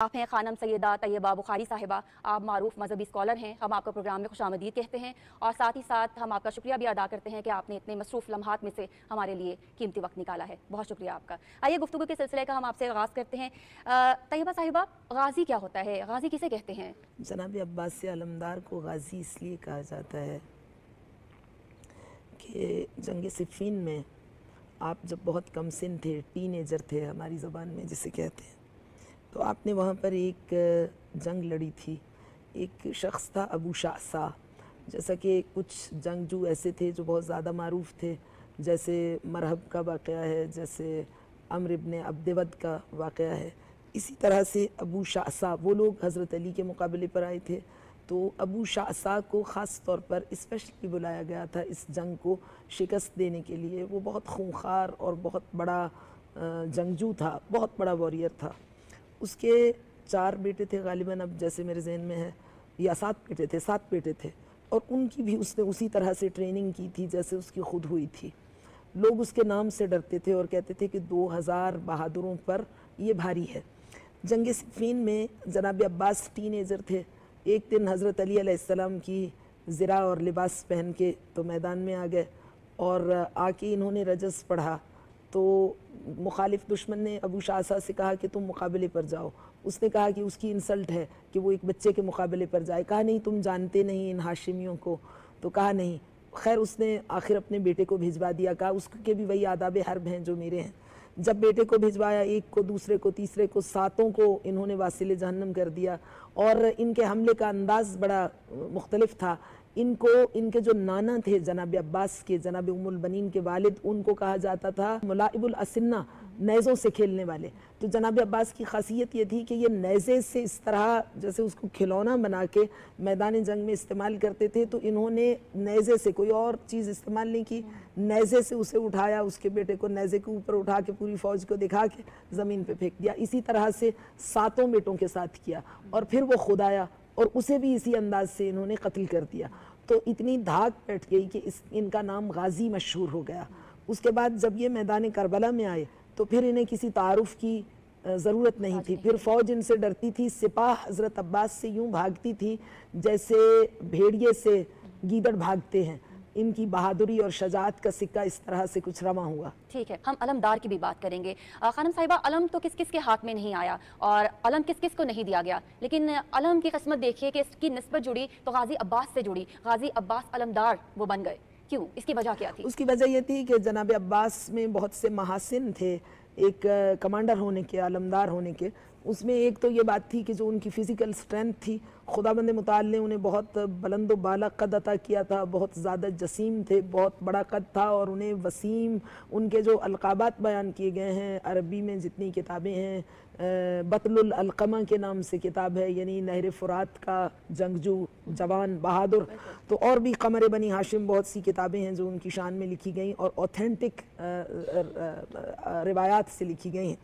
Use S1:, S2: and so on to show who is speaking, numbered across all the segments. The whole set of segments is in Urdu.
S1: آپ ہیں خانم سیدہ طیبہ بخاری صاحبہ، آپ معروف مذہبی اسکالر ہیں۔ ہم آپ کا پروگرام میں خوش آمدید کہتے ہیں اور ساتھ ہی ساتھ ہم آپ کا شکریہ بھی ادا کرتے ہیں کہ آپ نے اتنے مصروف لمحات میں سے ہمارے لیے قیمتی وقت نکالا ہے۔ بہت شکریہ آپ کا۔ آئیے گفتگو کے سلسلے کا ہم آپ سے آغاز کرتے ہیں۔ طیبہ صاحبہ، غازی کیا ہوتا ہے؟ غازی کسے کہتے ہیں؟
S2: جناب عباس علمدار کو غازی اس لیے کہا جاتا ہے کہ جنگ صفین میں آپ جب بہت کم سن تھے، ٹین ایجر تھے ہماری زبان میں جسے کہتے ہیں، تو آپ نے وہاں پر ایک جنگ لڑی تھی۔ ایک شخص تھا ابو شعثا، جیسا کہ کچھ جنگجو ایسے تھے جو بہت زیادہ معروف تھے، جیسے مرہب کا واقعہ ہے، جیسے عمرو ابن عبدود کا واقعہ ہے۔ اسی طرح سے ابو شعثا، وہ لوگ حضرت علی کے مقابلے پر آئے تھے، تو ابو شعثا کو خاص طور پر اسپیشلی بلایا گیا تھا اس جنگ کو شکست دینے کے لیے۔ وہ بہت خونخوار اور بہت بڑا جنگجو تھا، بہت بڑا واریر تھا۔ اس کے 4 بیٹے تھے غالباً، اب جیسے میرے ذہن میں ہے، یا 7 بیٹے تھے، اور ان کی بھی اس نے اسی طرح سے ٹریننگ کی تھی جیسے اس کی خود ہوئی تھی۔ لوگ اس کے نام سے ڈرتے تھے اور کہتے تھے کہ 2000 بہادروں پر یہ بھاری ہے۔ جنگ صفین میں جناب عباس ٹین ایجر تھے۔ ایک دن حضرت علی علیہ السلام کی زرہ اور لباس پہن کے تو میدان میں آ گئے، اور آ کے انہوں نے رجز پڑھا، تو مخالف دشمن نے ابو شعثا سے کہا کہ تم مقابلے پر جاؤ۔ اس نے کہا کہ اس کی انسلٹ ہے کہ وہ ایک بچے کے مقابلے پر جائے۔ کہا نہیں، تم جانتے نہیں ان ہاشمیوں کو، تو کہا نہیں۔ خیر اس نے آخر اپنے بیٹے کو بھجوا دیا، کہا اس کے بھی وہی آداب حرب ہیں جو میرے ہیں۔ جب بیٹے کو بھجوایا، ایک کو، دوسرے کو، تیسرے کو، 7 کو انہوں نے واصل جہنم کر دیا، اور ان کے حملے کا انداز بڑا مختلف تھا۔ ان کو، ان کے جو نانا تھے جناب عباس کے، جناب ام البنین کے والد، ان کو کہا جاتا تھا ملاعب الاسنہ، نیزوں سے کھیلنے والے۔ تو جناب عباس کی خاصیت یہ تھی کہ یہ نیزے سے اس طرح جیسے اس کو کھلونا بنا کے میدان جنگ میں استعمال کرتے تھے، تو انہوں نے نیزے سے، کوئی اور چیز استعمال نہیں کی، نیزے سے اسے اٹھایا، اس کے بیٹے کو نیزے کے اوپر اٹھا کے پوری فوج کو دکھا کے زمین پہ پھینک دیا۔ اسی طرح سے 7 بیٹوں کے ساتھ کیا، اور پھر وہ خود آیا اور اسے بھی اسی انداز سے انہوں نے قتل کر دیا۔ تو اتنی دھاک بیٹھ گئی کہ ان کا نام غازی مشہور ہو گیا۔ اس کے بعد جب یہ میدان کربلا میں آئے تو پھر انہیں کسی تعارف کی ضرورت نہیں تھی، پھر فوج ان سے ڈرتی تھی۔ سپاہ حضرت عباس سے یوں بھاگتی تھی جیسے بھیڑیے سے گیدڑ بھاگتے ہیں۔ ان کی بہادری اور شجاعت کا سکہ اس طرح سے کچھ رواں ہوا۔
S1: ٹھیک ہے، ہم علمدار کی بھی بات کریں گے۔ خانم صاحبہ، علم تو کس کس کے ہاتھ میں نہیں آیا اور علم کس کس کو نہیں دیا گیا، لیکن علم کی قسمت دیکھیے کہ اس کی نسبت جڑی تو غازی عباس سے جڑی۔ غازی عباس علمدار وہ بن گئے، کیوں؟ اس کی وجہ کیا تھی؟
S2: اس کی وجہ یہ تھی کہ جناب عباس میں بہت سے محاسن تھے ایک کمانڈر ہونے کے، علمدار ہونے کے۔ اس میں ایک تو یہ بات تھی کہ جو ان کی فزیکل سٹرینتھ تھی، خداوند متعال نے انہیں بہت بلند و بالا قد عطا کیا تھا، بہت زیادہ جسیم تھے، بہت بڑا قد تھا، اور انہیں وسیم، ان کے جو القابات بیان کیے گئے ہیں عربی میں جتنی کتابیں ہیں، بطل العلقمہ کے نام سے کتاب ہے، یعنی نہر فرات کا جنگجو، جوان، بہادر۔ تو اور بھی قمر بنی ہاشم بہت سی کتابیں ہیں جو ان کی شان میں لکھی گئیں اور اوتھینٹک روایات سے لکھی گئی ہیں۔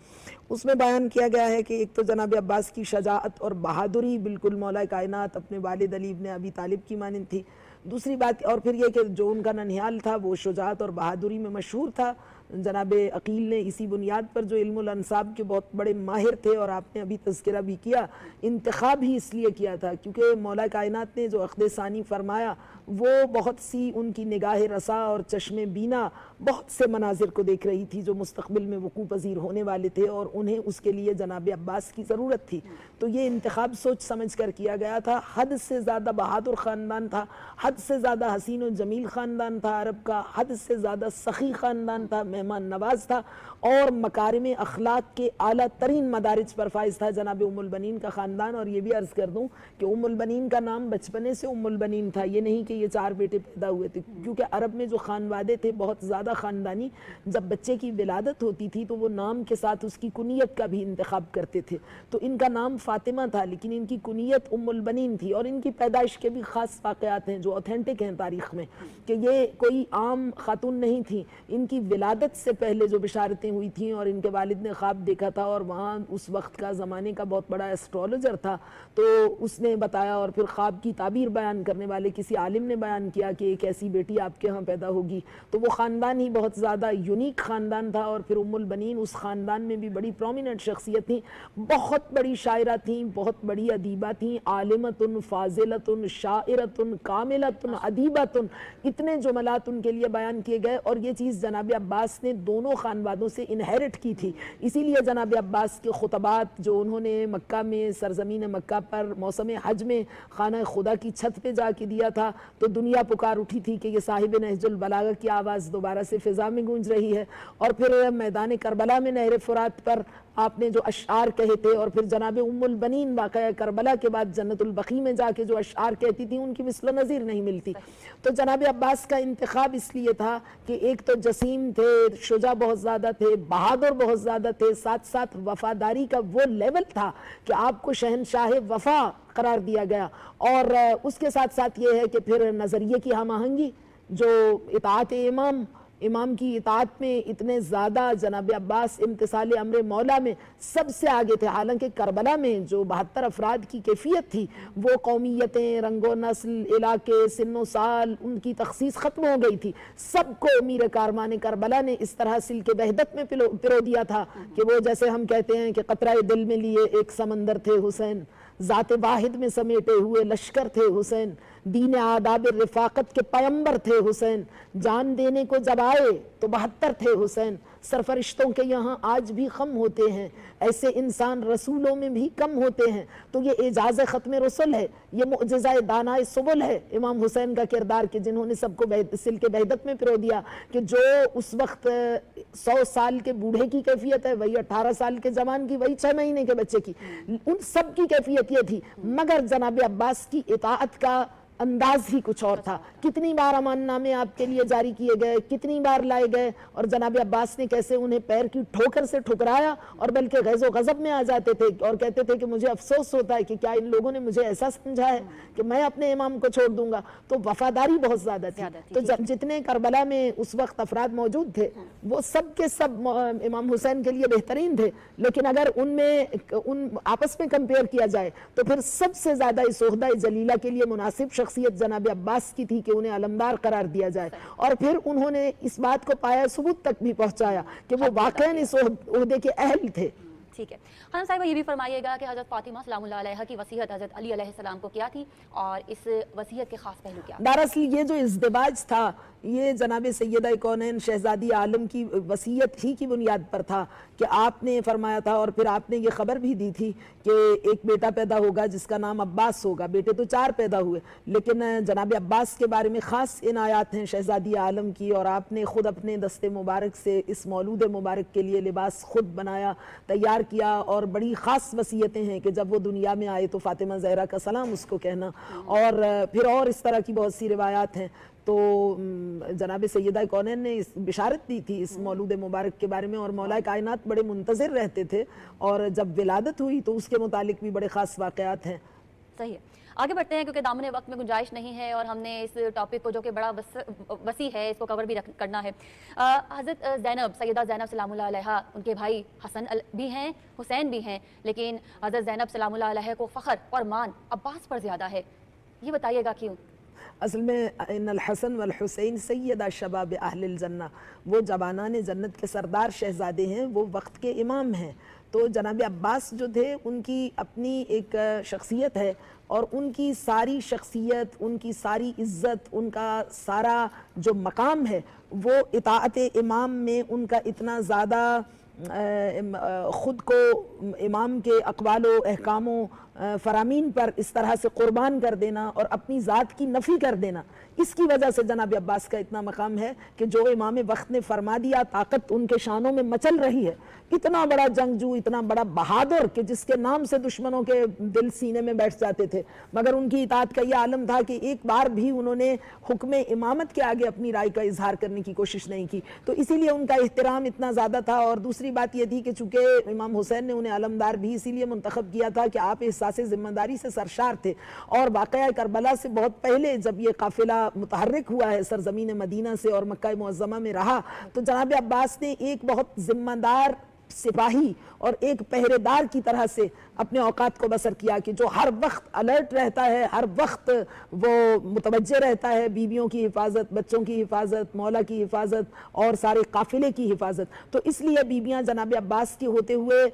S2: اس میں بیان کیا گیا ہے کہ ایک تو جناب عباس کی شجاعت اور بہادری بالکل مولا کائنات اپنے والد علی ابن ابی طالب کی مانند تھی۔ دوسری بات اور پھر یہ کہ جو ان کا ننھیال تھا وہ شجاعت اور بہادری میں مشہور تھا۔ جناب عقیل نے اسی بنیاد پر، جو علم الانصاب کے بہت بڑے ماہر تھے، اور آپ نے ابھی تذکرہ بھی کیا، انتخاب ہی اس لیے کیا تھا کیونکہ مولا کائنات نے جو عقد ثانی فرمایا وہ بہت سی ان کی نگاہ رسا اور چشم بینا بہت سے مناظر کو دیکھ رہی تھی جو مستقبل میں وقوع پذیر ہونے والے تھے، اور انہیں اس کے لیے جناب عباس کی ضرورت تھی۔ تو یہ انتخاب سوچ سمجھ کر کیا گیا تھا۔ حد سے زیادہ بہادر خاندان تھا، حد سے زیادہ حسین و جمیل خاندان تھا عرب کا، حد سے زیادہ سخی خاندان تھا، مہمان نواز تھا، اور مکارم اخلاق کے اعلیٰ ترین مدارج پر فائز تھا جناب ام البنین کا خاندان۔ اور یہ بھی عرض کر دوں کہ ام البنین کا نام بچپنے سے ام البنین تھا، یہ نہیں کہ یہ 4 بیٹے پیدا ہوئے تھے، کیونکہ عرب میں جو خانوادے تھے بہت زیادہ خاندانی، جب بچے کی ولادت ہوتی تھی تو وہ نام کے ساتھ اس کی کنیت کا بھی انتخاب کرتے تھے۔ تو ان کا نام فاطمہ تھا لیکن ان کی کنیت ام البنین تھی، اور ان کی پیدائش کے بھی خاص واقعات ہیں جو اوتھینٹک ہیں تاریخ میں، کہ یہ کوئی عام خاتون نہیں تھی۔ ان کی ولادت ولادت سے پہلے جو بشارتیں ہوئی تھیں اور ان کے والد نے خواب دیکھا تھا اور وہاں اس وقت کا زمانے کا بہت بڑا ایسٹرولوجر تھا تو اس نے بتایا اور پھر خواب کی تعبیر بیان کرنے والے کسی عالم نے بیان کیا کہ ایک ایسی بیٹی آپ کے ہاں پیدا ہوگی. تو وہ خاندان ہی بہت زیادہ یونیک خاندان تھا اور پھر ام البنین اس خاندان میں بھی بڑی پرومیننٹ شخصیت تھیں, بہت بڑی شاعرہ تھیں, بہت بڑی ادیبہ تھیں, عالمتن فاضلتن شاعرتن کاملتن ادیبتن, اتنے جملات ان کے لیے بیان کیے گئے. اور یہ چیز جناب عباس نے دونوں خانوادوں سے انہیرٹ کی تھی, اسی لیے جناب عباس کے خطبات جو انہوں نے مکہ میں سرزمین مکہ پر موسم حج میں خانہ خدا کی چھت پہ جا کے دیا تھا تو دنیا پکار اٹھی تھی کہ یہ صاحب نہج البلاغہ کی آواز دوبارہ سے فضا میں گونج رہی ہے. اور پھر میدان کربلا میں نہر فرات پر آپ نے جو اشعار کہے تھے اور پھر جناب ام البنین واقعہ کربلا کے بعد جنت البقیع میں جا کے جو اشعار کہتی تھی ان کی مثل و نظیر نہیں ملتی. تو جناب عباس کا انتخاب اس لیے تھا کہ ایک تو جسیم تھے, شجاع بہت زیادہ تھے, بہادر بہت زیادہ تھے, ساتھ ساتھ وفاداری کا وہ لیول تھا کہ آپ کو شہنشاہ وفا قرار دیا گیا. اور اس کے ساتھ ساتھ یہ ہے کہ پھر نظریے کی ہم آہنگی, جو اطاعت امام کی اطاعت میں اتنے زیادہ جناب عباس امتثال امر مولا میں سب سے آگے تھے. حالانکہ کربلا میں جو 72 افراد کی کیفیت تھی وہ قومیتیں, رنگ و نسل, علاقے, سن و سال, ان کی تخصیص ختم ہو گئی تھی. سب کو امیر کارمان کربلا نے اس طرح سلک وحدت میں پرو دیا تھا کہ وہ جیسے ہم کہتے ہیں کہ قطرہ دل میں لیے ایک سمندر تھے حسین, ذات واحد میں سمیٹے ہوئے لشکر تھے حسین, دین آداب رفاقت کے پیمبر تھے حسین, جان دینے کو جب آئے تو 72 تھے حسین. سرفرشتوں کے یہاں آج بھی خم ہوتے ہیں, ایسے انسان رسولوں میں بھی کم ہوتے ہیں. تو یہ اعجاز ختم رسل ہے, یہ معجزہ دانائے سبل ہے امام حسین کا کردار کہ جنہوں نے سب کو سلک وحدت میں پرو دیا کہ جو اس وقت 100 سال کے بوڑھے کی کیفیت ہے وہی 18 سال کے جوان کی, وہی 6 مہینے کے بچے کی, ان سب کی کیفیت یہ تھی. مگر جناب عباس کی اطاعت کا انداز ہی کچھ اور تھا. کتنی بار امان نامے آپ کے لیے جاری کیے گئے, کتنی بار لائے گئے, اور جناب عباس نے کیسے انہیں پیر کی ٹھوکر سے ٹھکرایا اور بلکہ غیظ و غضب میں آ جاتے تھے اور کہتے تھے کہ مجھے افسوس ہوتا ہے کہ کیا ان لوگوں نے مجھے ایسا سمجھا ہے کہ میں اپنے امام کو چھوڑ دوں گا. تو وفاداری بہت زیادہ تھی. تو جتنے کربلا میں اس وقت افراد موجود تھے وہ سب کے سب امام حسین کے لیے بہترین تھے, لیکن اگر ان آپس میں کمپیئر کیا جائے تو پھر سب سے زیادہ اس عہدہ جلیلہ کے لیے مناسب شخصیت جناب عباس کی تھی کہ انہیں علمدار قرار دیا جائے. اور پھر انہوں نے اس بات کو پایا ثبوت تک بھی پہنچایا کہ وہ واقعاً اس عہدے کے اہل تھے.
S1: ٹھیک ہے خانم صاحبہ, یہ بھی فرمائیے گا کہ حضرت فاطمہ سلام اللہ علیہ کی وصیت حضرت علی علیہ السلام کو کیا تھی اور اس وصیت کے خاص پہلو کیا؟
S2: دراصل یہ جو ازدواج تھا یہ جناب سیدہ کونین شہزادی عالم کی وصیت ہی کی بنیاد پر تھا کہ آپ نے فرمایا تھا اور پھر آپ نے یہ خبر بھی دی تھی کہ ایک بیٹا پیدا ہوگا جس کا نام عباس ہوگا. بیٹے تو 4 پیدا ہوئے لیکن جناب عباس کے بارے میں خاص عنایات ہیں شہزادی عالم کی, اور آپ نے خود اپنے دست مبارک سے اس مولود مبارک کے لیے لباس خود بنایا, تیار کیا, اور بڑی خاص وصیتیں ہیں کہ جب وہ دنیا میں آئے تو فاطمہ زہرا کا سلام اس کو کہنا, اور پھر اور اس طرح کی بہت سی روایات ہیں. تو جناب سیدہ کونین نے اس بشارت دی تھی اس مولود مبارک کے بارے میں, اور مولا کائنات بڑے منتظر رہتے تھے, اور جب ولادت ہوئی تو اس کے متعلق بھی بڑے خاص واقعات ہیں.
S1: صحیح ہے, آگے بڑھتے ہیں کیونکہ دامن وقت میں گنجائش نہیں ہے اور ہم نے اس ٹاپک کو جو کہ بڑا وسیع ہے اس کو کور بھی کرنا ہے. حضرت زینب, سیدہ زینب سلام اللہ علیہ, ان کے بھائی حسن بھی ہیں حسین بھی ہیں, لیکن حضرت زینب سلام اللہ علیہ کو فخر اور مان عباس پر زیادہ ہے, یہ بتائیے گا کیوں؟
S2: اصل میں ان الحسن والحسین سیدہ شباب اہل الجنہ, وہ جوانان جنت کے سردار شہزادے ہیں, وہ وقت کے امام ہیں. تو جناب عباس جو تھے ان کی اپنی ایک شخصیت ہے, اور ان کی ساری شخصیت, ان کی ساری عزت, ان کا سارا جو مقام ہے وہ اطاعت امام میں ان کا اتنا زیادہ خود کو امام کے اقوال و احکام و فرامین پر اس طرح سے قربان کر دینا اور اپنی ذات کی نفی کر دینا, اس کی وجہ سے جناب عباس کا اتنا مقام ہے کہ جو امام وقت نے فرما دیا طاقت ان کے شانوں میں مچل رہی ہے. اتنا بڑا جنگجو, اتنا بڑا بہادر کہ جس کے نام سے دشمنوں کے دل سینے میں بیٹھ جاتے تھے, مگر ان کی اطاعت کا یہ عالم تھا کہ ایک بار بھی انہوں نے حکم امامت کے آگے اپنی رائے کا اظہار کرنے کی کوشش نہیں کی. تو اسی لیے ان کا احترام اتنا زیادہ تھا. اور دوسری بات یہ تھی کہ چونکہ امام حسین نے انہیں علمدار بھی اسی لیے منتخب کیا تھا کہ آپ احساس ذمہ داری سے سرشار تھے، اور واقعہ کربلا سے بہت پہلے جب یہ قافلہ متحرک ہوا ہے سرزمین مدینہ سے اور مکہ معظمہ میں رہا، تو جناب عباس نے ایک بہت ذمہ دار سپاہی اور ایک پہرے دار کی طرح سے اپنے اوقات کو بسر کیا، کہ جو ہر وقت الرٹ رہتا ہے، ہر وقت وہ متوجہ رہتا ہے بیویوں کی حفاظت، بچوں کی حفاظت، مولا کی حفاظت اور سارے قافلے کی حفاظت۔ تو اس لیے بیویاں جناب عباس کے ہوتے ہوئے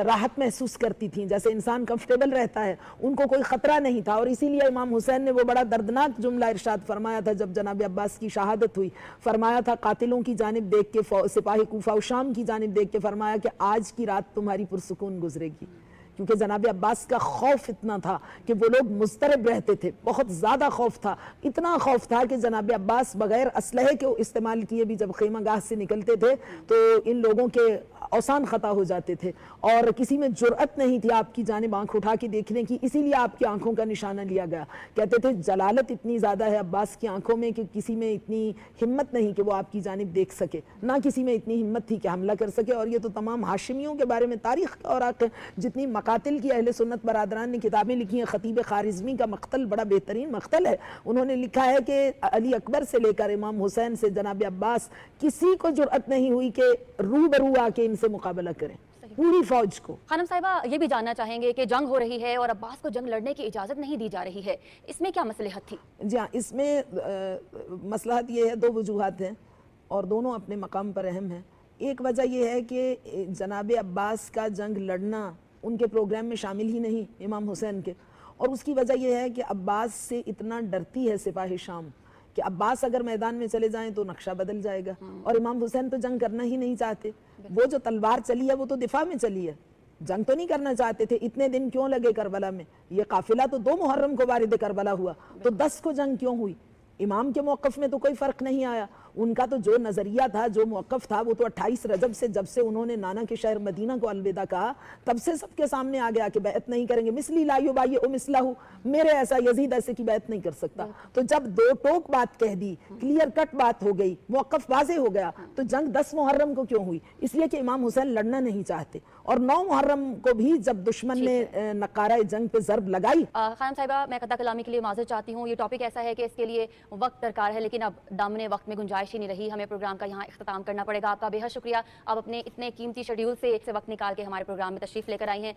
S2: راحت محسوس کرتی تھیں، جیسے انسان کمفرٹیبل رہتا ہے، ان کو کوئی خطرہ نہیں تھا۔ اور اسی لیے امام حسین نے وہ بڑا دردناک جملہ ارشاد فرمایا تھا جب جناب عباس کی شہادت ہوئی، فرمایا تھا قاتلوں کی جانب دیکھ کے، سپاہی کوفہ و شام کی جانب دیکھ کے فرمایا کہ آج کی رات تمہاری پرسکون گزرے گی، کیونکہ جناب عباس کا خوف اتنا تھا کہ وہ لوگ مضطرب رہتے تھے، بہت زیادہ خوف تھا، اتنا خوف تھا کہ جناب عباس بغیر اسلحے کے استعمال کیے بھی جب خیمہ گاہ سے نکلتے تھے تو ان لوگوں کے اوسان خطا ہو جاتے تھے، اور کسی میں جرأت نہیں تھی آپ کی جانب آنکھ اٹھا کے دیکھنے کی، اسی لیے آپ کی آنکھوں کا نشانہ لیا گیا۔ کہتے تھے جلالت اتنی زیادہ ہے عباس کی آنکھوں میں کہ کسی میں اتنی ہمت نہیں کہ وہ آپ کی جانب دیکھ سکے، نہ کسی میں اتنی ہمت تھی کہ حملہ کر سکے۔ اور یہ تو تمام ہاشمیوں کے بارے میں تاریخ اور جتنی مقاتل کی اہل سنت برادران نے کتابیں لکھی ہیں، خطیب خارزمی کا مقتل بڑا بہترین مقتل ہے، انہوں نے لکھا ہے کہ علی اکبر سے لے کر امام حسین سے جناب عباس کسی کو جرأت نہیں ہوئی کہ روبرو آ کے ان سے مقابلہ کریں، پوری فوج کو۔
S1: خانم صاحبہ یہ بھی جاننا چاہیں گے کہ جنگ ہو رہی ہے اور عباس کو جنگ لڑنے کی اجازت نہیں دی جا رہی ہے، اس میں کیا مصلحت تھی؟
S2: جی ہاں، اس میں مصلحت یہ ہے، دو وجوہات ہیں اور دونوں اپنے مقام پر اہم ہیں۔ ایک وجہ یہ ہے کہ جناب عباس کا جنگ لڑنا ان کے پروگرام میں شامل ہی نہیں، امام حسین کے، اور اس کی وجہ یہ ہے کہ عباس سے اتنا ڈرتی ہے سپاہ شام کہ عباس اگر میدان میں چلے جائیں تو نقشہ بدل جائے گا، اور امام حسین تو جنگ کرنا ہی نہیں چاہتے۔ وہ جو تلوار چلی ہے وہ تو دفاع میں چلی ہے، جنگ تو نہیں کرنا چاہتے تھے۔ اتنے دن کیوں لگے کربلا میں؟ یہ قافلہ تو 2 محرم کو وارد کربلا ہوا، تو 10 کو جنگ کیوں ہوئی؟ امام کے موقف میں تو کوئی فرق نہیں آیا، ان کا تو جو نظریہ تھا، جو موقف تھا، وہ تو 28 رجب سے جب سے انہوں نے نانا کے شہر مدینہ کو الوداع کہا تب سے سب کے سامنے آ گیا کہ بیعت نہیں کریں گے، مثلی لا یبایع مثلہ، میرے ایسا یزید ایسے کی بیعت نہیں کر سکتا۔ تو جب 2 ٹوک بات کہہ دی، کلیئر کٹ بات ہو گئی، موقف واضح ہو گیا، تو جنگ 10 محرم کو کیوں ہوئی؟ اس لیے کہ امام حسین لڑنا نہیں چاہتے، اور 9 محرم کو بھی جب دشمن نے نقارہ جنگ پہ ضرب لگائی۔
S1: خانم صاحبہ میں قطع کلامی کے لیے معذرت چاہتی ہوں، یہ ٹاپک ایسا ہے کہ اس کے لیے وقت درکار ہے، لیکن اب دامن وقت میں گنجائش ہی نہیں رہی، ہمیں پروگرام کا یہاں اختتام کرنا پڑے گا۔ آپ کا بے حد شکریہ، آپ اپنے اتنے قیمتی شیڈیول سے وقت نکال کے ہمارے پروگرام میں تشریف لے کر آئی ہیں۔